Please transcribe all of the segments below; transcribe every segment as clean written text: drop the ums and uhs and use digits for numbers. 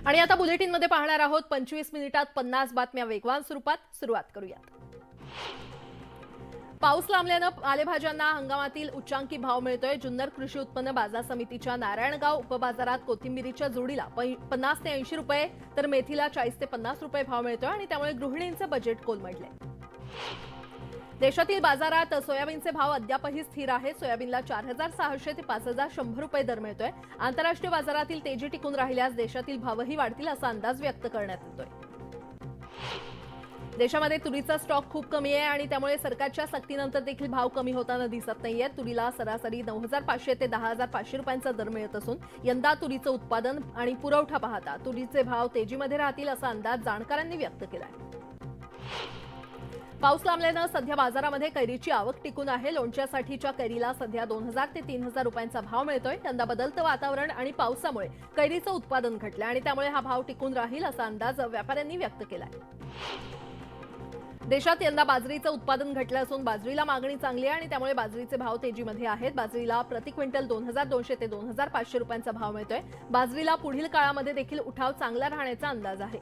आणि आता बुलेटिनमध्ये पाहणार आहोत 25 मिनिटात 50 बातम्या वेगवान स्वरूपात. सुरुवात करूयात. पाऊस लांबल्यानं पालेभाज्यांना हंगामातील उच्चांकी भाव मिळतोय. जुन्नर कृषी उत्पन्न बाजार समितीच्या नारायणगाव उपबाजारात कोथिंबीरीच्या जोडीला 50 ते 80 रुपये तर मेथीला 40 ते 50 रुपये भाव मिळतोय आणि त्यामुळे गृहिणींचे बजेट कोलमडले. देशातील बाजारात सोयाबीनचे भाव अद्यापही स्थिर आहेत. सोयाबीनला 4600 ते 5100 रुपये दर मिळतोय. आंतरराष्ट्रीय बाजारातील तेजी टिकून राहिल्यास देशातील भावही वाढतील असा अंदाज व्यक्त करण्यात येतोय. देशामध्ये तुरीचा स्टॉक खूप कमी आहे आणि त्यामुळे सरकारच्या सक्तीनंतर देखील भाव कमी होताना दिसत नाहीये. तुरीला सरासरी 9500 ते 10500 रुपयांचा दर मिळत असून यंदा तुरीचं उत्पादन आणि पुरवठा पाहता तुरीचे भाव तेजीमध्ये राहतील असा अंदाज जाणकारांनी व्यक्त केलाय. पाऊस लांबल्यानं सध्या बाजारामध्ये कैरीची आवक टिकून आहे. लोणच्यासाठीच्या कैरीला सध्या 2000 ते 3000 रुपयांचा भाव मिळतोय. यंदा बदलतं वातावरण आणि पावसामुळे कैरीचं उत्पादन घटलं आणि त्यामुळे हा भाव टिकून राहील असा अंदाज व्यापाऱ्यांनी व्यक्त केलाय. देशात यंदा बाजरीचं उत्पादन घटलं असून बाजरीला मागणी चांगली आहे आणि त्यामुळे बाजरीचे भाव तेजीमध्ये आहेत. बाजरीला प्रति क्विंटल 2200 ते 2500 रुपयांचा भाव मिळतोय. बाजरीला पुढील काळामध्ये देखील उठाव चांगला राहण्याचा अंदाज आहे.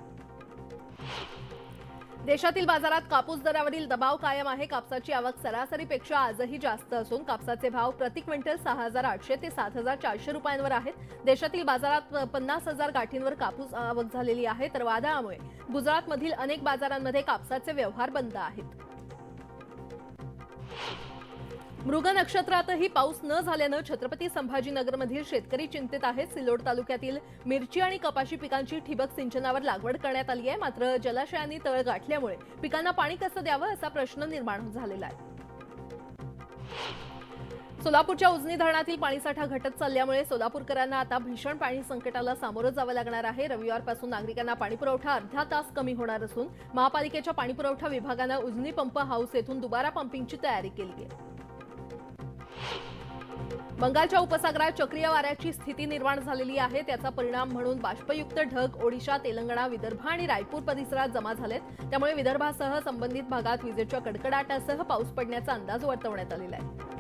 देशातील बाजारात कापूस दरावरील दबाव कायम आहे. कापसाची आवक सरासरीपेक्षा आजही जास्त असून कापसाचे भाव प्रति क्विंटल 6800 ते 7400 रुपयांवर आहेत. देशातील बाजारात 50,000 गाठींवर कापूस आवक झालेली आहे तर वादळामुळे गुजरातमधील अनेक बाजारांमध्ये कापसाचे व्यवहार बंद आहेत. मृग नक्षत्रातही पाऊस न झाल्यानं छत्रपती संभाजीनगरमधील शेतकरी चिंतेत आहेत. सिल्लोड तालुक्यातील मिरची आणि कपाशी पिकांची ठिबक सिंचनावर लागवड करण्यात आली आहे. मात्र जलाशयांनी तळ गाठल्यामुळे पिकांना पाणी कसं द्यावं असा प्रश्न निर्माण झालेला आहे. सोलापूरच्या उजनी धरणातील पाणीसाठा घटत चालल्यामुळे सोलापूरकरांना आता भीषण पाणी संकटाला सामोरं जावं लागणार आहे. रविवारपासून नागरिकांना पाणीपुरवठा अर्धा तास कमी होणार असून महापालिकेच्या पाणीपुरवठा विभागानं उजनी पंप हाऊस येथून दुबारा पंपिंगची तयारी केली आहे. बंगालच्या उपसागरात चक्रीय वाऱ्याची स्थिती निर्माण झालेली आहे. त्याचा परिणाम म्हणून बाष्पयुक्त ढग ओडिशा, तेलंगणा, विदर्भ आणि रायपूर परिसरात जमा झालेत. त्यामुळे विदर्भासह संबंधित भागात विजेच्या कडकडाटासह पाऊस पडण्याचा अंदाज वर्तवण्यात आलेला आहे.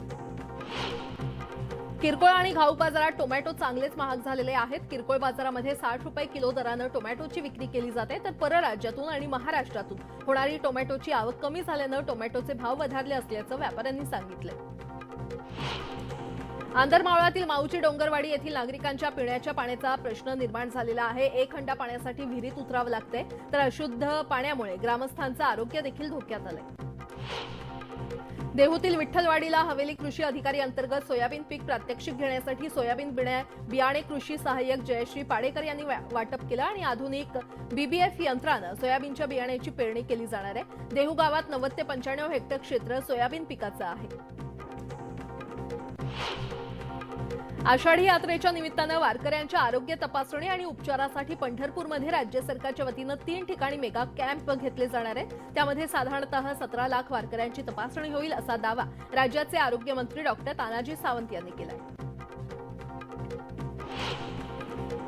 किरकोळ आणि घाऊक बाजारात टोमॅटो चांगलेच महाग झालेले आहेत. किरकोळ बाजारामध्ये 60 रुपये किलो दरानं टोमॅटोची विक्री केली जाते तर परराज्यातून आणि महाराष्ट्रातून होणारी टोमॅटोची आवक कमी झाल्यानं टोमॅटोचे भाव वधारले असल्याचं व्यापाऱ्यांनी सांगितलं. आंधरमावळातील माऊची डोंगरवाडी येथील नागरिकांच्या पिण्याच्या पाण्याचा प्रश्न निर्माण झालेला आहे. एक हंडा पाण्यासाठी विहिरीत उतरावं लागतंय तर अशुद्ध पाण्यामुळे ग्रामस्थांचं आरोग्य देखील धोक्यात आलंय. देहूतील विठ्ठलवाडीला हवेली कृषी अधिकारी अंतर्गत सोयाबीन पीक प्रात्यक्षिक घेण्यासाठी सोयाबीन बियाणे कृषी सहाय्यक जयश्री पाडेकर यांनी वाटप केलं आणि आधुनिक बीबीएफ यंत्रानं सोयाबीनच्या बियाण्याची पेरणी केली जाणार आहे. देहू गावात 90 ते 95 हेक्टर क्षेत्र सोयाबीन पिकाचं आहे. आषाढी यात्रेच्या निमित्तानं वारकऱ्यांच्या आरोग्य तपासणी आणि उपचारासाठी पंढरपूरमध्ये राज्य सरकारच्या वतीनं 3 ठिकाणी मेगा कॅम्प घेतले जाणार आहेत. त्यामध्ये साधारणतः 17 लाख वारकऱ्यांची तपासणी होईल असा दावा राज्याचे आरोग्य मंत्री डॉक्टर तानाजी सावंत यांनी केलाय.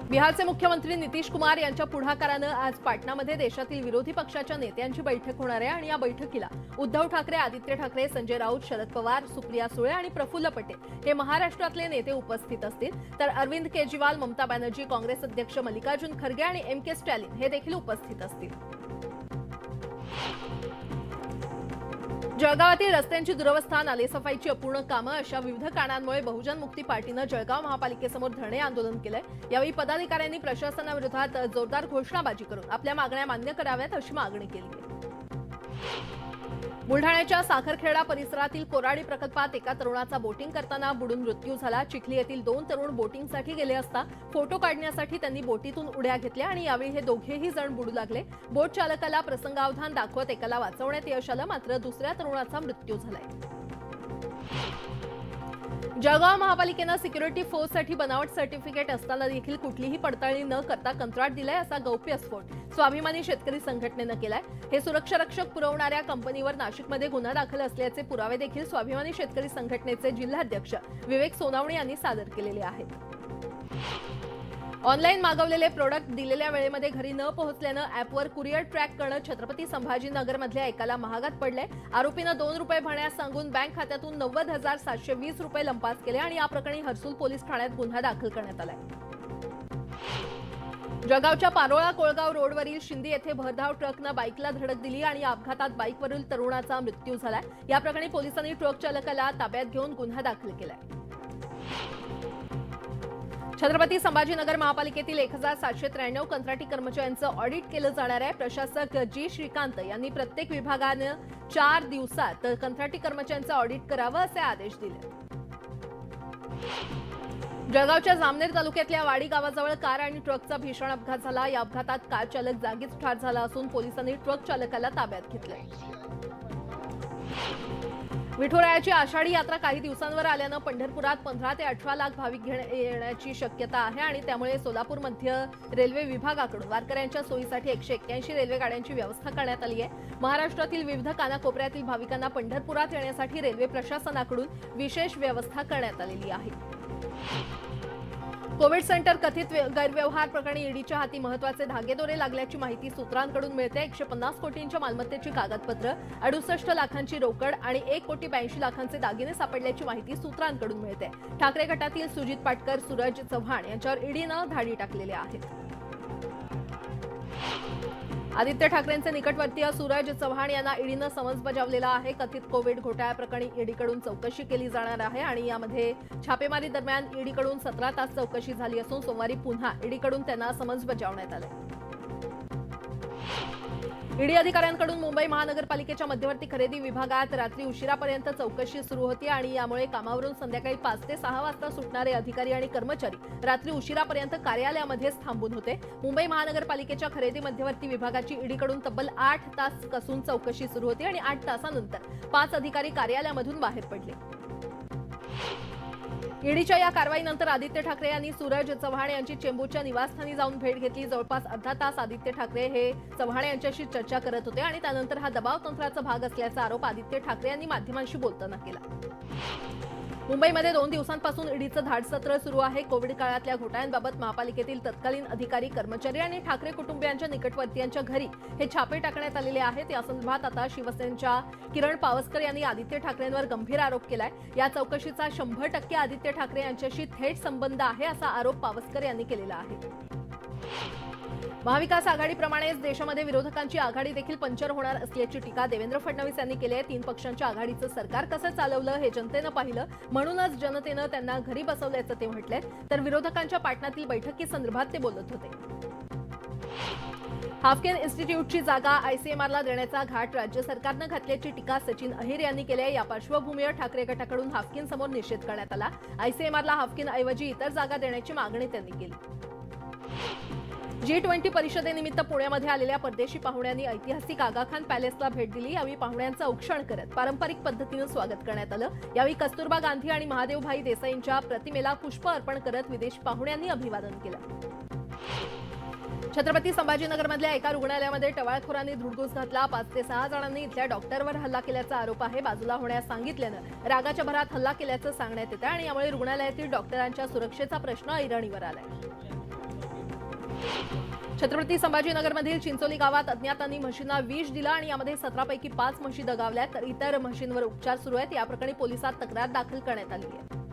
बिहारचे मुख्यमंत्री नितीश कुमार यांच्या पुढाकारानं आज पाटणामध्ये देशातील विरोधी पक्षाच्या नेत्यांची बैठक होणार आहे आणि या बैठकीला उद्धव ठाकरे, आदित्य ठाकरे, संजय राऊत, शरद पवार, सुप्रिया सुळे आणि प्रफुल्ल पटेल हे महाराष्ट्रातले नेते उपस्थित असतील तर अरविंद केजरीवाल, ममता बॅनर्जी, काँग्रेस अध्यक्ष मल्लिकार्जुन खरगे आणि MK स्टॅलिन हे देखील उपस्थित असतील. जळगावातील रस्त्यांची दुरवस्था, नालेसफाईची अपूर्ण कामं अशा विविध कारणांमुळे बहुजन मुक्ती पार्टीनं जळगाव महापालिकेसमोर धरणे आंदोलन केलंय. यावेळी पदाधिकाऱ्यांनी प्रशासनाविरोधात जोरदार घोषणाबाजी करून आपल्या मागण्या मान्य कराव्यात अशी मागणी केली. बुलढाण्याच्या साखरखेडा परिसरातील कोराडी प्रकल्पात एका तरुणाचा बोटिंग करताना बुडून मृत्यू झाला. चिखली येथील 2 तरुण बोटिंगसाठी गेले असता फोटो काढण्यासाठी त्यांनी बोटीतून उड्या घेतल्या आणि यावेळी हे दोघेही जण बुडू लागले. बोट चालकाला प्रसंगावधान दाखवत एकाला वाचवण्यात यश आलं मात्र दुसऱ्या तरुणाचा मृत्यू झालाय. जळगाव महापालिकेनं सिक्युरिटी फोर्ससाठी बनावट सर्टिफिकेट असताना देखील कुठलीही पडताळणी न करता कंत्राट दिलाय असा गौप्यस्फोट स्वाभिमानी शेतकरी संघटनेनं केलाय. हे सुरक्षारक्षक पुरवणाऱ्या कंपनीवर नाशिकमध्ये गुन्हा दाखल असल्याचे पुरावे देखील स्वाभिमानी शेतकरी संघटनेचे जिल्हाध्यक्ष विवेक सोनावणे यांनी सादर केलेले आहेत. ऑनलाईन मागवलेले प्रोडक्ट दिलेल्या वेळेमध्ये घरी न पोहोचल्यानं ॲपवर कुरिअर ट्रॅक करणं छत्रपती संभाजीनगरमधल्या एकाला महागात पडलंय. आरोपीनं 2 रुपये भरण्यास सांगून बँक खात्यातून 90,720 रुपये लंपास केले आणि या प्रकरणी हर्सूल पोलीस ठाण्यात गुन्हा दाखल करण्यात आलाय. जळगावच्या पारोळा कोळगाव रोडवरील शिंदे येथे भरधाव ट्रकनं बाईकला धडक दिली आणि या अपघातात बाईकवरील तरुणाचा मृत्यू झालाय। या प्रकरणी पोलिसांनी ट्रक चालकाला ताब्यात घेऊन गुन्हा दाखल केलाय। छत्रपती संभाजीनगर महापालिकेतील 1793 कंत्राटी कर्मचाऱ्यांचं ऑडिट केलं जाणार आहे। प्रशासक जी श्रीकांत यांनी प्रत्येक विभागानं 4 दिवसात कंत्राटी कर्मचाऱ्यांचं ऑडिट करावं असे आदेश दिले। जळगावच्या जामनेर तालुक्यातल्या वाडी गावाजवळ कार आणि ट्रकचा भीषण अपघात झाला। या अपघातात कार चालक जागीच ठार झाला असून पोलिसांनी ट्रक चालकाला ताब्यात घेतलंय। विठुरायाची आषाढी यात्रा काही दिवसांवर आल्यानं पंढरपुरात 15 ते 18 लाख भाविक येण्याची शक्यता आहे आणि त्यामुळे सोलापूर मध्य रेल्वे विभागाकडून वारकऱ्यांच्या सोयीसाठी 181 रेल्वे गाड्यांची व्यवस्था करण्यात आली आहे। महाराष्ट्रातील विविध कानाकोपऱ्यातील भाविकांना पंढरपुरात येण्यासाठी रेल्वे प्रशासनाकडून विशेष व्यवस्था करण्यात आलेली आहे। कोविड सेंटर कथित गैरव्यवहार प्रकरणी ईडीच्या हाती महत्त्वाचे धागेदोरे लागल्याची माहिती सूत्रांकडून मिळते। 150 कोटींच्या मालमत्तेची कागदपत्र, 68 लाखांची रोकड आणि 1 कोटी 82 लाखांचे दागिने सापडल्याची माहिती सूत्रांकडून मिळते। ठाकरे गटातील सुजित पाटकर, सूरज चव्हाण यांच्यावर ईडीनं धाडी टाकलेल्या आहेत। आदित्य ठाकरेंचे निकटवर्तीय सूरज चव्हाण यांना ईडीनं समन्स बजावलेला आहे। कथित कोविड घोटाळ्याप्रकरणी ईडीकडून चौकशी केली जाणार आहे आणि यामध्ये छापेमारी दरम्यान ईडीकडून 17 तास चौकशी झाली असून सोमवारी पुन्हा ईडीकडून त्यांना समन्स बजावण्यात आले। ईडी अधिकाऱ्यांकडून मुंबई महानगरपालिकेच्या मध्यवर्ती खरेदी विभागात रात्री उशिरापर्यंत चौकशी सुरू होती आणि यामुळे कामावरून संध्याकाळी 5 ते 6 वाजता सुटणारे अधिकारी आणि कर्मचारी रात्री उशिरापर्यंत कार्यालयामध्येच थांबून होते। मुंबई महानगरपालिकेच्या खरेदी मध्यवर्ती विभागाची ईडीकडून तब्बल 8 तास कसून चौकशी सुरू होती आणि 8 तासानंतर 5 अधिकारी कार्यालयामधून बाहेर पडले। ईडीच्या या कारवाईनंतर आदित्य ठाकरे यांनी सूरज चव्हाण यांची चेंबूरच्या निवासस्थानी जाऊन भेट घेतली। जवळपास अर्धा तास आदित्य ठाकरे हे चव्हाण यांच्याशी चर्चा करत होते आणि त्यानंतर हा दबाव तंत्राचा भाग असल्याचा आरोप आदित्य ठाकरे यांनी माध्यमांशी बोलताना केला। मुंबईमध्ये 2 दिवसांपासून ईडीचं धाडसत्र सुरू आहे। कोविड काळातल्या घोटाळ्यांबाबत महापालिकेतील तत्कालीन अधिकारी, कर्मचारी आणि ठाकरे कुटुंबियांच्या निकटवर्तीयांच्या घरी हे छापे टाकण्यात आलेले आहेत। या संदर्भात आता शिवसेनेच्या किरण पावसकर यांनी आदित्य ठाकरेंवर गंभीर आरोप केलाय। या चौकशीचा 100% आदित्य ठाकरे यांच्याशी थेट संबंध आहे असा आरोप पावसकर यांनी केलेला आहे। महाविकास आघाडीप्रमाणेच देशामध्ये विरोधकांची आघाडी देखील पंचर होणार असल्याची टीका देवेंद्र फडणवीस यांनी केली आहे। 3 पक्षांच्या आघाडीचं सरकार कसं चालवलं हे जनतेनं पाहिलं, म्हणूनच जनतेनं त्यांना घरी बसवल्याचं ते म्हटलंय। तर विरोधकांच्या पाटणातील बैठकीसंदर्भात ते बोलत होते। हाफकिन इन्स्टिट्यूटची जागा आयसीएमआरला देण्याचा घाट राज्य सरकारनं घातल्याची टीका सचिन अहिर यांनी केली आहे। या पार्श्वभूमीवर ठाकरे गटाकडून हाफकिन समोर निषेध करण्यात आला। आयसीएमआरला हाफकिन ऐवजी इतर जागा देण्याची मागणी त्यांनी केली। G20 परिषदेनिमित्त पुण्यामध्ये आलेल्या परदेशी पाहुण्यांनी ऐतिहासिक आगा खान पॅलेसला भेट दिली। यावेळी पाहुण्यांचं औक्षण करत पारंपरिक पद्धतीनं स्वागत करण्यात आलं। यावेळी कस्तुरबा गांधी आणि महादेवभाई देसाईंच्या प्रतिमेला पुष्प अर्पण करत विदेशी पाहुण्यांनी अभिवादन केलं। छत्रपती संभाजीनगरमधल्या एका रुग्णालयामध्ये टवाळखोरांनी धुडगूस घातला। 5 ते 6 जणांनी इथल्या डॉक्टरवर हल्ला केल्याचा आरोप आहे। बाजूला होण्यास सांगितल्यानं रागाच्या भरात हल्ला केल्याचं सांगण्यात येतं आणि यामुळे रुग्णालयातील डॉक्टरांच्या सुरक्षेचा प्रश्न ऐरणीवर आलाय। छत्रपती संभाजीनगरमधील चिंचोली गावात अज्ञातांनी म्हशींना विष दिलं आणि यामध्ये 17 पैकी 5 म्हशी दगावल्या, तर इतर म्हशींवर उपचार सुरू आहेत। या प्रकरणी पोलिसात तक्रार दाखल करण्यात आली आहे।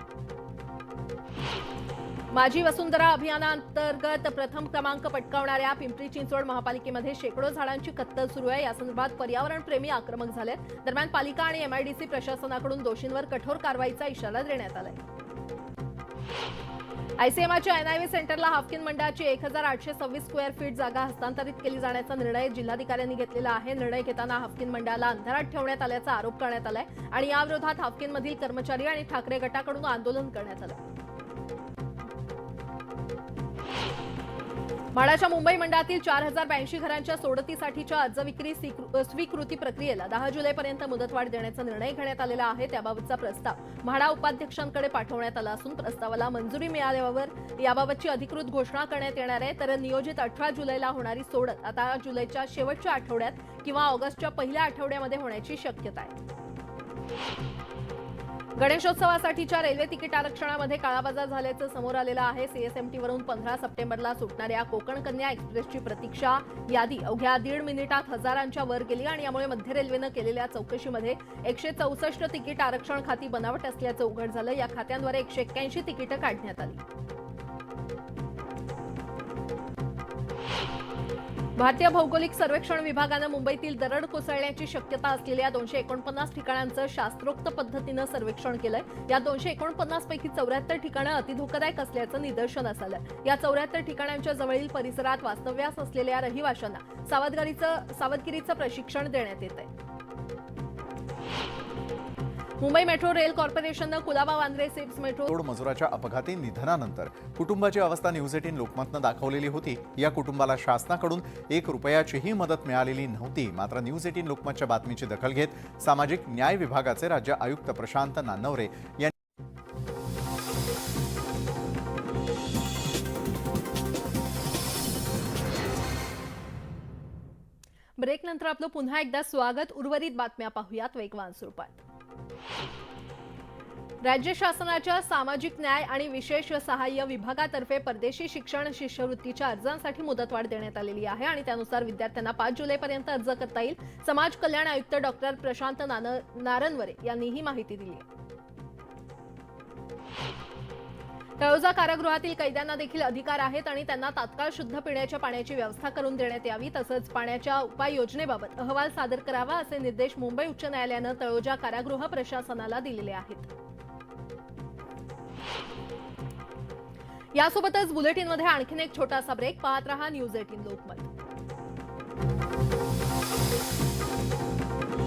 माझी वसुंधरा अभियानांतर्गत प्रथम क्रमांक पटकावणाऱ्या पिंपरी चिंचवड महापालिकेमध्ये शेकडो झाडांची कत्तल सुरू आहे। या संदर्भात पर्यावरणप्रेमी आक्रमक झालेत। दरम्यान पालिका आणि एमआयडीसी प्रशासनाकडून दोषींवर कठोर कारवाईचा इशारा देण्यात आलाय। आयसीएमआरच्या एनआयव्ही सेंटरला हाफकिन मंडळाची 1826 स्क्वेअर फीट जागा हस्तांतरित केली जाण्याचा निर्णय जिल्हाधिकाऱ्यांनी घेतलेला आहे। निर्णय घेताना हाफकिन मंडळाला अंधारात ठेवण्यात आल्याचा आरोप करण्यात आलाय आणि याविरोधात हाफकिनमधील कर्मचारी आणि ठाकरे गटाकडून आंदोलन करण्यात आलं। म्हाडाच्या मुंबई मंडळातील 4082 घरांच्या सोडतीसाठीच्या अर्ज विक्री स्वीकृती प्रक्रियेला 10 जुलैपर्यंत मुदतवाढ देण्याचा निर्णय घेण्यात आलेला आहे। त्याबाबतचा प्रस्ताव म्हाडा उपाध्यक्षांकडे पाठवण्यात आला असून प्रस्तावाला मंजुरी मिळाल्यावर याबाबतची अधिकृत घोषणा करण्यात येणार आहे। तर नियोजित 18 जुलैला होणारी सोडत आता जुलैच्या शेवटच्या आठवड्यात किंवा ऑगस्टच्या पहिल्या आठवड्यामध्ये होण्याची शक्यता आहे। गणेशोत्सवासाठीच्या रेल्वे तिकीट आरक्षणामध्ये काळाबाजार झाल्याचं समोर आलेलं आहे। सीएसएमटीवरून 15 सप्टेंबरला सुटणाऱ्या कोकण कन्या एक्सप्रेसची प्रतीक्षा यादी अवघ्या 1.5 मिनिटात हजारांच्या वर गेली आणि यामुळे मध्य रेल्वेनं केलेल्या चौकशीमध्ये 164 तिकीट आरक्षण खाती बनावट असल्याचं उघड झालं। या खात्यांद्वारे 181 तिकीटं काढण्यात आली। भारतीय भौगोलिक सर्वेक्षण विभागानं मुंबईतील दरड कोसळण्याची शक्यता असलेल्या 249 ठिकाणांचं शास्त्रोक्त पद्धतीनं सर्वेक्षण केलंय। या 249 पैकी 74 ठिकाणं अतिधोकादायक असल्याचं निदर्शनास आलं। या 74 ठिकाणांच्या जवळील परिसरात वास्तव्यास असलेल्या रहिवाशांना सावधगिरीचं प्रशिक्षण देण्यात येत आहे। Mumbai metro rail कॉर्पोरेशननं Colaba Vandre sips metro तोड मजुराच्या अपघाती निधनानंतर कुटुंबाची अवस्था न्यूज 18 लोकमतनं दाखवलेली होती। या कुटुंबाला शासनाकडून 1 रुपयाचीही मदत मिळालेली नव्हती। मात्र न्यूज 18 लोकमतच्या बातमीची दखल घेत सामाजिक न्याय विभागाचे राज्य आयुक्त प्रशांत नानवरे यांनी ब्रेकनंतर आपलं पुन्हा एकदा स्वागत। उर्वरित बातम्या पाहूयात वेगवान स्वरूपात। राज्य शासनाच्या सामाजिक न्याय आणि विशेष सहाय्य विभागातर्फे परदेशी शिक्षण शिष्यवृत्तीच्या अर्जांसाठी मुदतवाढ देण्यात आलेली आहे आणि त्यानुसार विद्यार्थ्यांना 5 जुलैपर्यंत अर्ज करता येईल। समाज कल्याण आयुक्त डॉक्टर प्रशांत नारनवरे यांनी ही माहिती दिली आहे। तळोजा कारागृहातील कैद्यांना देखील अधिकार आहेत आणि त्यांना तात्काळ शुद्ध पिण्याच्या पाण्याची व्यवस्था करून देण्यात यावी, तसंच पाण्याच्या उपाययोजनेबाबत अहवाल सादर करावा असे निर्देश मुंबई उच्च न्यायालयानं तळोजा कारागृह प्रशासनाला दिलेले आहेत। यासोबतच बुलेटिनमध्ये आणखीन एक छोटासा ब्रेक। पाहत रहा न्यूज 18 लोकमत।